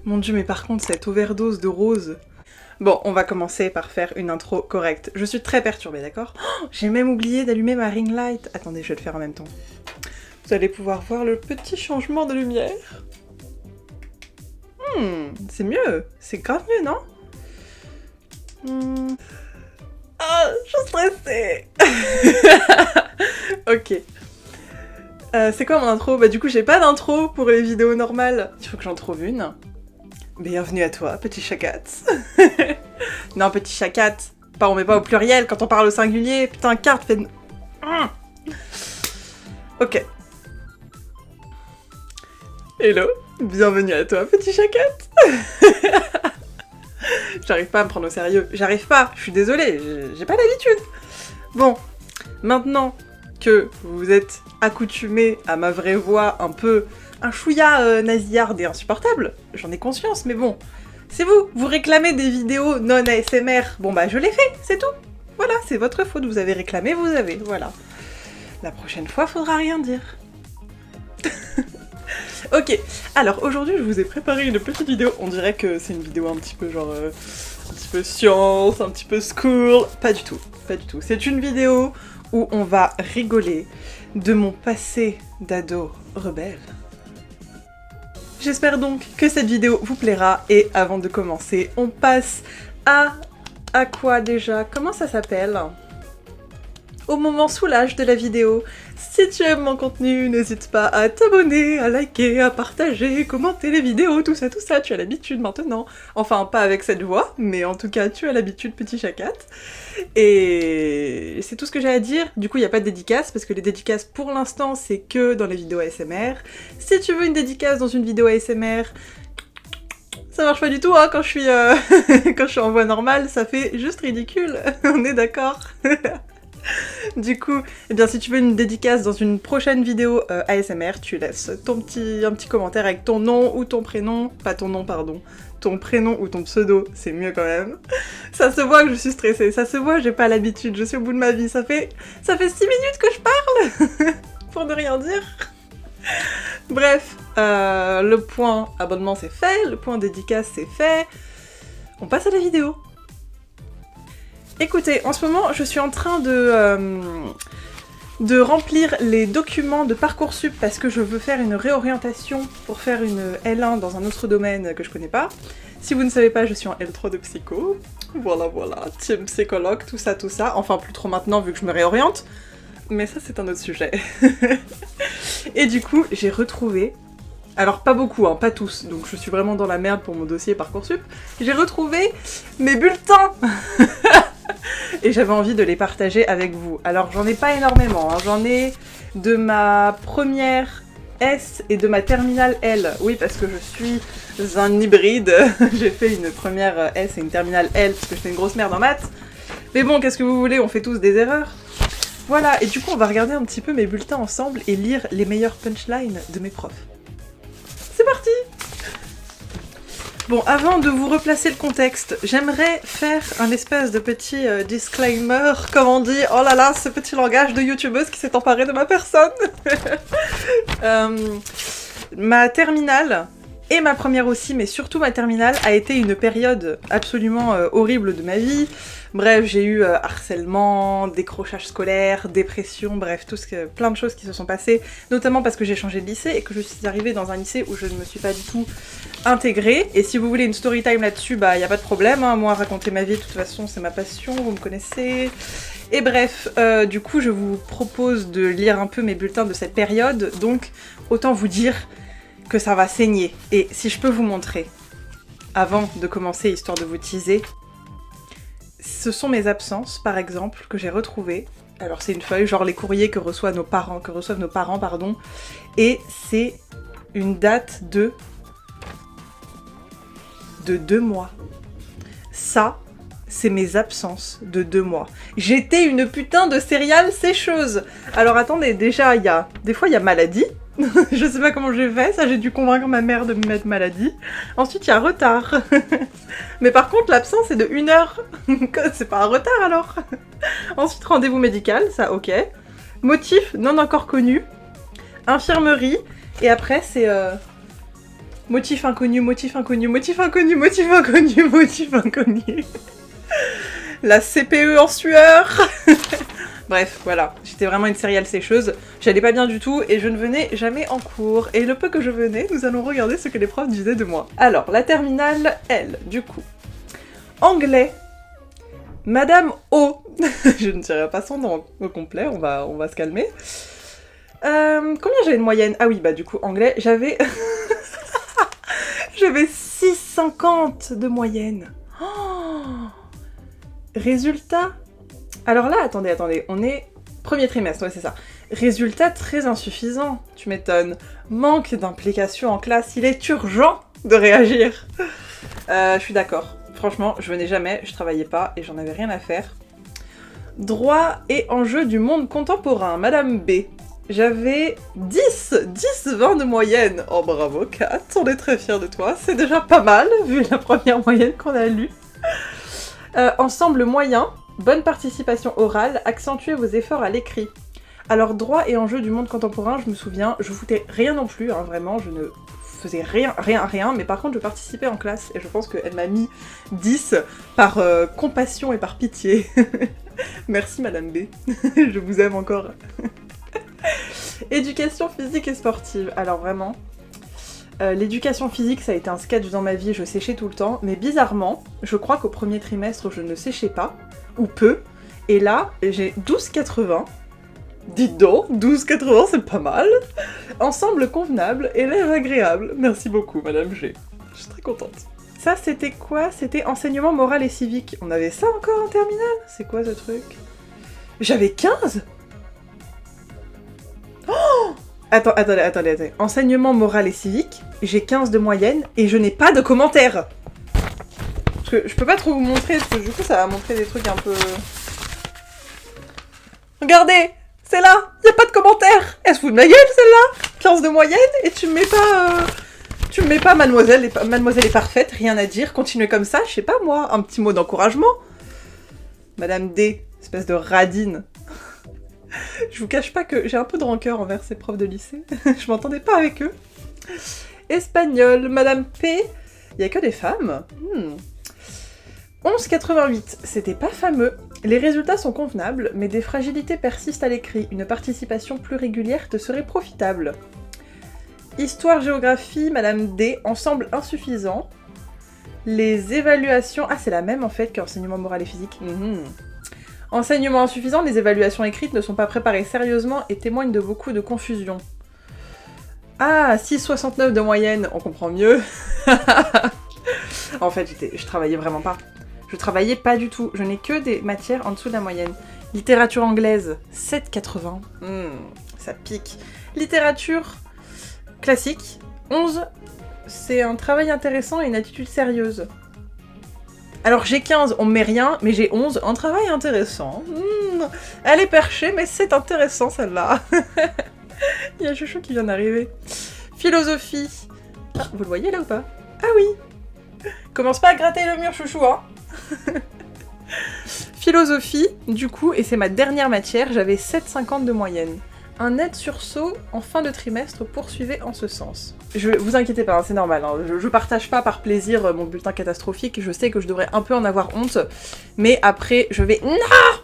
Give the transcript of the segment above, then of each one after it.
Mon dieu, mais par contre, cette overdose de rose... Bon, on va commencer par faire une intro correcte. Je suis très perturbée, d'accord? J'ai même oublié d'allumer ma ring light. Attendez, je vais le faire en même temps. Vous allez pouvoir voir le petit changement de lumière. C'est mieux. C'est grave mieux, non? Ah, je suis stressée. Ok. C'est quoi mon intro? Bah du coup, j'ai pas d'intro pour les vidéos normales. Il faut que j'en trouve une. Bienvenue à toi, petit chacat. Non, petit chacat. Pas, on met pas au pluriel quand on parle au singulier. Putain, carte fait... Ok. Hello, bienvenue à toi, petit chacat. J'arrive pas à me prendre au sérieux. J'arrive pas, je suis désolée, j'ai pas l'habitude. Bon, maintenant que vous êtes accoutumés à ma vraie voix un chouïa nasillarde et insupportable, j'en ai conscience, mais bon, c'est vous réclamez des vidéos non ASMR, bon bah je l'ai fait, c'est tout. Voilà, c'est votre faute, vous avez réclamé, vous avez, voilà. La prochaine fois, faudra rien dire. Ok, alors aujourd'hui je vous ai préparé une petite vidéo, on dirait que c'est une vidéo un petit peu genre, un petit peu science, un petit peu school, pas du tout, pas du tout. C'est une vidéo où on va rigoler de mon passé d'ado rebelle. J'espère donc que cette vidéo vous plaira, et avant de commencer, on passe à quoi déjà? Comment ça s'appelle? Au moment soulage de la vidéo. Si tu aimes mon contenu, n'hésite pas à t'abonner, à liker, à partager, commenter les vidéos, tout ça, tu as l'habitude maintenant. Enfin, pas avec cette voix, mais en tout cas, tu as l'habitude, petit chacat. Et c'est tout ce que j'ai à dire. Du coup, il n'y a pas de dédicace, parce que les dédicaces, pour l'instant, c'est que dans les vidéos ASMR. Si tu veux une dédicace dans une vidéo ASMR, ça marche pas du tout, hein, quand je suis, quand je suis en voix normale, ça fait juste ridicule. On est d'accord? Du coup, eh bien si tu veux une dédicace dans une prochaine vidéo ASMR, tu laisses un petit commentaire avec ton nom ou ton prénom, pas ton nom pardon, ton prénom ou ton pseudo, c'est mieux quand même. Ça se voit que je suis stressée, ça se voit, j'ai pas l'habitude, je suis au bout de ma vie, ça fait 6 minutes que je parle pour ne rien dire. Bref, le point abonnement c'est fait, le point dédicace c'est fait, on passe à la vidéo. Écoutez, en ce moment, je suis en train de remplir les documents de Parcoursup parce que je veux faire une réorientation pour faire une L1 dans un autre domaine que je connais pas. Si vous ne savez pas, je suis en L3 de psycho. Voilà, team psychologue, tout ça. Enfin, plus trop maintenant vu que je me réoriente. Mais ça, c'est un autre sujet. Et du coup, j'ai retrouvé... Alors pas beaucoup, hein, pas tous, donc je suis vraiment dans la merde pour mon dossier Parcoursup. J'ai retrouvé mes bulletins. Et j'avais envie de les partager avec vous. Alors j'en ai pas énormément, hein. J'en ai de ma première S et de ma terminale L. Oui, parce que je suis un hybride. J'ai fait une première S et une terminale L parce que j'étais une grosse merde en maths. Mais bon, qu'est-ce que vous voulez, on fait tous des erreurs. Voilà, et du coup on va regarder un petit peu mes bulletins ensemble et lire les meilleures punchlines de mes profs. C'est parti! Bon, avant de vous replacer le contexte, j'aimerais faire un espèce de petit disclaimer, comme on dit, oh là là, ce petit langage de youtubeuse qui s'est emparé de ma personne. Ma terminale, et ma première aussi, mais surtout ma terminale, a été une période absolument horrible de ma vie. Bref, j'ai eu harcèlement, décrochage scolaire, dépression, bref, plein de choses qui se sont passées, notamment parce que j'ai changé de lycée et que je suis arrivée dans un lycée où je ne me suis pas du tout intégrée. Et si vous voulez une story time là-dessus, bah y a pas de problème, hein. Moi raconter ma vie de toute façon c'est ma passion, vous me connaissez. Et bref, du coup je vous propose de lire un peu mes bulletins de cette période, donc autant vous dire que ça va saigner. Et si je peux vous montrer, avant de commencer, histoire de vous teaser, ce sont mes absences, par exemple, que j'ai retrouvées. Alors c'est une feuille, genre les courriers que reçoivent nos parents, pardon, et c'est une date de 2 mois. Ça, c'est mes absences de 2 mois. J'étais une putain de céréale sécheuse. Alors attendez, déjà, des fois il y a maladie. Je sais pas comment j'ai fait, ça j'ai dû convaincre ma mère de me mettre maladie. Ensuite il y a retard. Mais par contre l'absence est de 1 heure. C'est pas un retard alors. Ensuite rendez-vous médical, ça ok. Motif non encore connu. Infirmerie. Et après c'est Motif inconnu, motif inconnu, motif inconnu, motif inconnu, motif inconnu. La CPE en sueur. Bref, voilà, j'étais vraiment une céréale sécheuse, j'allais pas bien du tout et je ne venais jamais en cours. Et le peu que je venais, nous allons regarder ce que les profs disaient de moi. Alors, la terminale, elle, du coup. Anglais. Madame O. Je ne dirai pas son nom au complet, on va se calmer. Combien j'avais de moyenne? Ah oui, bah du coup, anglais, j'avais... j'avais 6,50 de moyenne. Oh, résultat... Alors là, attendez, on est premier trimestre, ouais c'est ça. Résultat très insuffisant, tu m'étonnes. Manque d'implication en classe, il est urgent de réagir. Je suis d'accord. Franchement, je venais jamais, je travaillais pas et j'en avais rien à faire. Droit et enjeux du monde contemporain, Madame B. J'avais 20 de moyenne. Oh bravo Kat, on est très fiers de toi, c'est déjà pas mal vu la première moyenne qu'on a lue. Ensemble moyen, bonne participation orale, accentuez vos efforts à l'écrit. Alors droit et enjeux du monde contemporain, je me souviens, je foutais rien non plus, hein, vraiment, je ne faisais rien, mais par contre je participais en classe et je pense qu'elle m'a mis 10 par compassion et par pitié. Merci Madame B, je vous aime encore. Éducation physique et sportive, alors vraiment, l'éducation physique ça a été un sketch dans ma vie, je séchais tout le temps, mais bizarrement, je crois qu'au premier trimestre je ne séchais pas, ou peu, et là j'ai 12,80. Dites donc, 12,80 c'est pas mal. Ensemble convenable, élève agréable. Merci beaucoup Madame G. Je suis très contente. Ça c'était quoi? C'était enseignement moral et civique. On avait ça encore en terminale? C'est quoi ce truc? J'avais 15? Oh, attendez. Enseignement moral et civique, j'ai 15 de moyenne et je n'ai pas de commentaires. Parce que je peux pas trop vous montrer, parce que du coup ça va montrer des trucs un peu... Regardez! C'est là, y a pas de commentaire. Elle se fout de ma gueule celle-là. 15 de moyenne et tu me mets pas mademoiselle est parfaite, rien à dire, continuez comme ça, je sais pas moi, un petit mot d'encouragement. Madame D, espèce de radine. Je vous cache pas que j'ai un peu de rancœur envers ces profs de lycée, je m'entendais pas avec eux. Espagnol, Madame P, y a que des femmes. 11,88, c'était pas fameux. Les résultats sont convenables, mais des fragilités persistent à l'écrit. Une participation plus régulière te serait profitable. Histoire-géographie, Madame D, ensemble insuffisant. Les évaluations... Ah, c'est la même en fait qu'enseignement moral et physique. Enseignement insuffisant, les évaluations écrites ne sont pas préparées sérieusement et témoignent de beaucoup de confusion. Ah, 6,69 de moyenne, on comprend mieux. En fait, je travaillais vraiment pas. Je travaillais pas du tout, je n'ai que des matières en dessous de la moyenne. Littérature anglaise, 7,80. Ça pique. Littérature classique, 11. C'est un travail intéressant et une attitude sérieuse. Alors j'ai 15, on me met rien, mais j'ai 11, un travail intéressant. Elle est perchée, mais c'est intéressant celle-là. Il y a Chouchou qui vient d'arriver. Philosophie. Ah, vous le voyez là ou pas? Ah oui. Commence pas à gratter le mur, Chouchou, hein. Philosophie, du coup, et c'est ma dernière matière, j'avais 7,50 de moyenne. Un net sursaut en fin de trimestre poursuivait en ce sens. Vous inquiétez pas, hein, c'est normal, hein, je partage pas par plaisir mon bulletin catastrophique, je sais que je devrais un peu en avoir honte, mais après je vais... Non,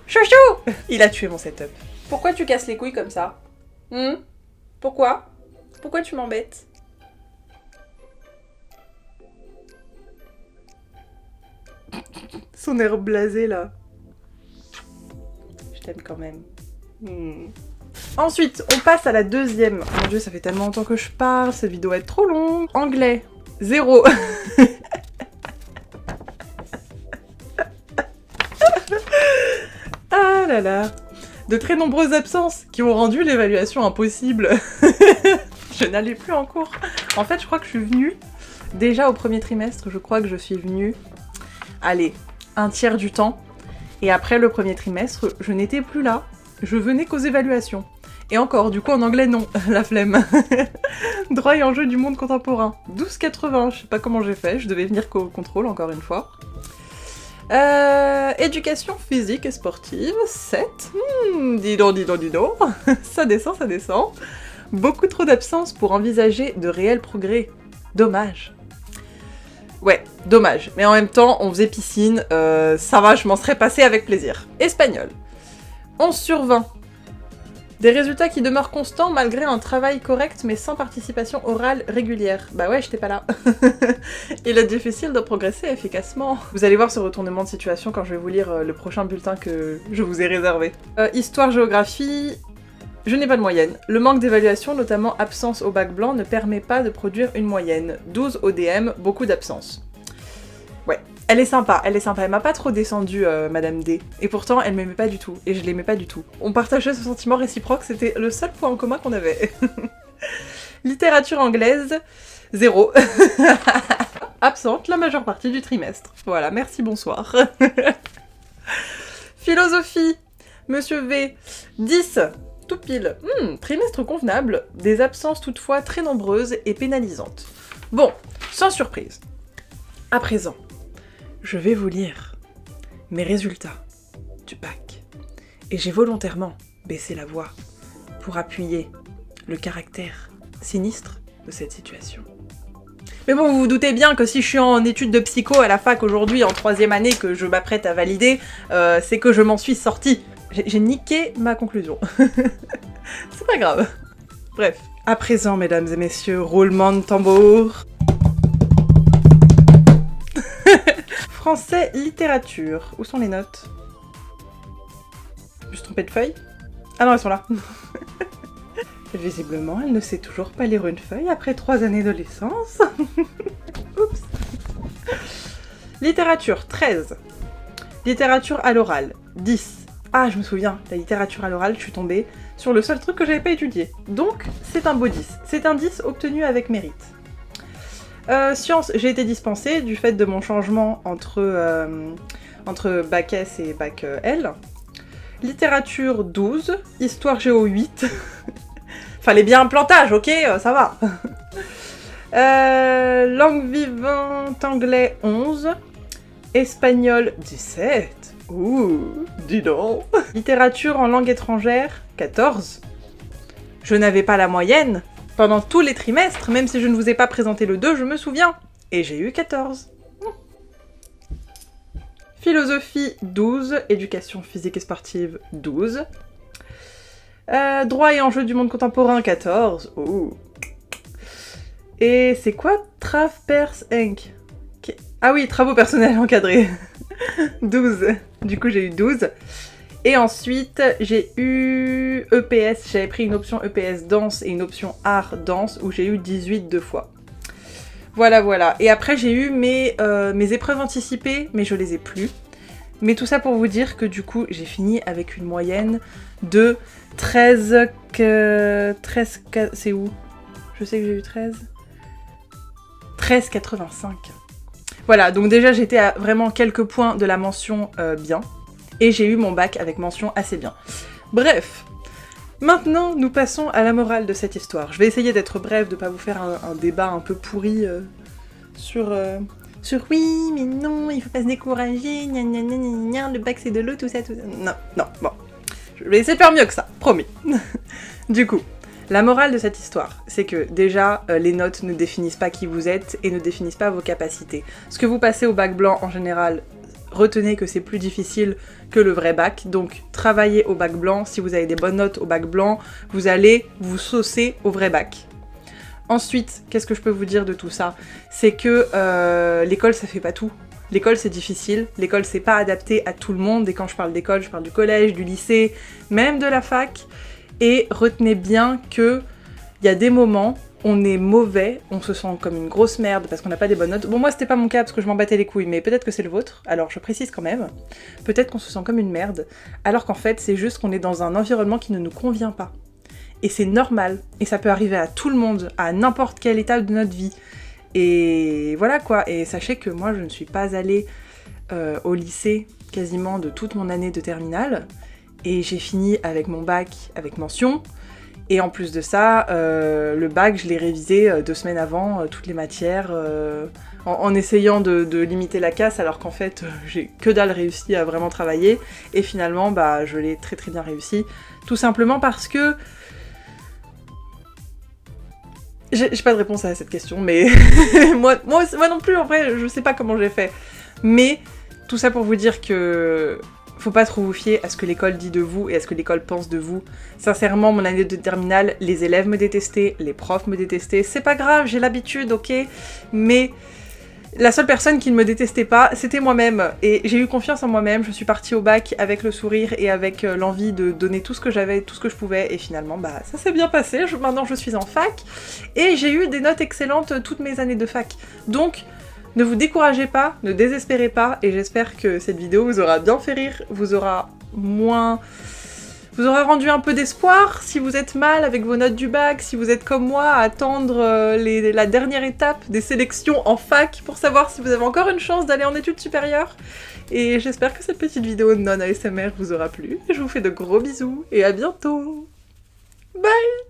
Chouchou. Il a tué mon setup. Pourquoi tu casses les couilles comme ça? Pourquoi? Pourquoi tu m'embêtes? Son air blasé là. Je t'aime quand même. Ensuite, on passe à la deuxième. Oh mon dieu, ça fait tellement longtemps que je parle, cette vidéo va être trop longue. Anglais, 0. Ah là là. De très nombreuses absences qui ont rendu l'évaluation impossible. Je n'allais plus en cours. En fait, je crois que je suis venue, déjà au premier trimestre, je crois que je suis venue, allez, un tiers du temps. Et après le premier trimestre, je n'étais plus là. Je venais qu'aux évaluations. Et encore, du coup en anglais non, la flemme. Droit et enjeux du monde contemporain. 12,80, je sais pas comment j'ai fait, je devais venir qu'au contrôle encore une fois. Éducation physique et sportive, 7. Dis donc. Ça descend. Beaucoup trop d'absence pour envisager de réels progrès. Dommage. Ouais, dommage. Mais en même temps, on faisait piscine, ça va, je m'en serais passé avec plaisir. Espagnol. 11 sur 20. Des résultats qui demeurent constants malgré un travail correct mais sans participation orale régulière. Bah ouais, j'étais pas là. Il est difficile de progresser efficacement. Vous allez voir ce retournement de situation quand je vais vous lire le prochain bulletin que je vous ai réservé. Histoire-géographie... Je n'ai pas de moyenne. Le manque d'évaluation, notamment absence au bac blanc, ne permet pas de produire une moyenne. 12 ODM, beaucoup d'absence. Ouais, elle est sympa, elle m'a pas trop descendu, Madame D. Et pourtant, elle m'aimait pas du tout, et je l'aimais pas du tout. On partageait ce sentiment réciproque, c'était le seul point en commun qu'on avait. Littérature anglaise, 0. Absente la majeure partie du trimestre. Voilà, merci, bonsoir. Philosophie, Monsieur V, 10. Tout pile. Trimestre convenable, des absences toutefois très nombreuses et pénalisantes. Bon, sans surprise. À présent, je vais vous lire mes résultats du bac. Et j'ai volontairement baissé la voix pour appuyer le caractère sinistre de cette situation. Mais bon, vous vous doutez bien que si je suis en études de psycho à la fac aujourd'hui, en 3e année, que je m'apprête à valider, c'est que je m'en suis sortie. J'ai niqué ma conclusion. C'est pas grave. Bref. À présent, mesdames et messieurs, roulement de tambour. Français littérature. Où sont les notes? Je me suis trompée de feuille? Ah non, elles sont là. Visiblement, elle ne sait toujours pas lire une feuille après 3 années de licence. Oups. Littérature, 13. Littérature à l'oral, 10. Ah, je me souviens, la littérature à l'oral, je suis tombée sur le seul truc que j'avais pas étudié. Donc, c'est un beau 10. C'est un 10 obtenu avec mérite. Sciences, j'ai été dispensée du fait de mon changement entre bac S et bac L. Littérature, 12. Histoire géo, 8. Fallait bien un plantage, ok, ça va. Langue vivante, anglais, 11. Espagnol, 17. Ouh, dis donc. Littérature en langue étrangère, 14. Je n'avais pas la moyenne pendant tous les trimestres, même si je ne vous ai pas présenté le 2, je me souviens. Et j'ai eu 14. Philosophie, 12. Éducation physique et sportive, 12. Droit et enjeux du monde contemporain, 14. Ouh. Et c'est quoi Travpers Inc. Ah oui, travaux personnels encadrés. 12. Du coup, j'ai eu 12. Et ensuite, j'ai eu EPS. J'avais pris une option EPS danse et une option art danse où j'ai eu 18 deux fois. Voilà, voilà. Et après, j'ai eu mes épreuves anticipées, mais je les ai plus. Mais tout ça pour vous dire que du coup, j'ai fini avec une moyenne de 13... c'est où? Je sais que j'ai eu 13. 13,85. Voilà, donc déjà j'étais à vraiment quelques points de la mention bien, et j'ai eu mon bac avec mention assez bien. Bref, maintenant nous passons à la morale de cette histoire. Je vais essayer d'être bref, de pas vous faire un débat un peu pourri sur oui, mais non, il faut pas se décourager, gna gna gna gna gna, le bac c'est de l'eau, tout ça, tout ça. Non, non, bon. Je vais essayer de faire mieux que ça, promis. Du coup, la morale de cette histoire, c'est que déjà, les notes ne définissent pas qui vous êtes et ne définissent pas vos capacités. Ce que vous passez au bac blanc, en général, retenez que c'est plus difficile que le vrai bac, donc travaillez au bac blanc. Si vous avez des bonnes notes au bac blanc, vous allez vous saucer au vrai bac. Ensuite, qu'est-ce que je peux vous dire de tout ça? C'est que l'école, ça fait pas tout. L'école, c'est difficile, l'école, c'est pas adapté à tout le monde, et quand je parle d'école, je parle du collège, du lycée, même de la fac. Et retenez bien que il y a des moments, on est mauvais, on se sent comme une grosse merde parce qu'on n'a pas des bonnes notes. Bon, moi c'était pas mon cas parce que je m'en battais les couilles, mais peut-être que c'est le vôtre, alors je précise quand même. Peut-être qu'on se sent comme une merde, alors qu'en fait c'est juste qu'on est dans un environnement qui ne nous convient pas. Et c'est normal, et ça peut arriver à tout le monde, à n'importe quelle étape de notre vie. Et voilà quoi, et sachez que moi je ne suis pas allée au lycée quasiment de toute mon année de terminale, et j'ai fini avec mon bac avec mention, et en plus de ça, le bac je l'ai révisé 2 semaines avant, toutes les matières, en essayant de limiter la casse, alors qu'en fait j'ai que dalle réussi à vraiment travailler, et finalement bah je l'ai très très bien réussi, tout simplement parce que J'ai pas de réponse à cette question, mais moi non plus, en vrai, je sais pas comment j'ai fait. Mais tout ça pour vous dire que faut pas trop vous fier à ce que l'école dit de vous et à ce que l'école pense de vous. Sincèrement, mon année de terminale, les élèves me détestaient, les profs me détestaient. C'est pas grave, j'ai l'habitude, ok. Mais la seule personne qui ne me détestait pas, c'était moi-même. Et j'ai eu confiance en moi-même, je suis partie au bac avec le sourire et avec l'envie de donner tout ce que j'avais, tout ce que je pouvais. Et finalement, bah ça s'est bien passé, maintenant je suis en fac. Et j'ai eu des notes excellentes toutes mes années de fac. Donc, ne vous découragez pas, ne désespérez pas. Et j'espère que cette vidéo vous aura bien fait rire, vous aura rendu un peu d'espoir si vous êtes mal avec vos notes du bac, si vous êtes comme moi à attendre la dernière étape des sélections en fac pour savoir si vous avez encore une chance d'aller en études supérieures. Et j'espère que cette petite vidéo non ASMR vous aura plu. Je vous fais de gros bisous et à bientôt. Bye!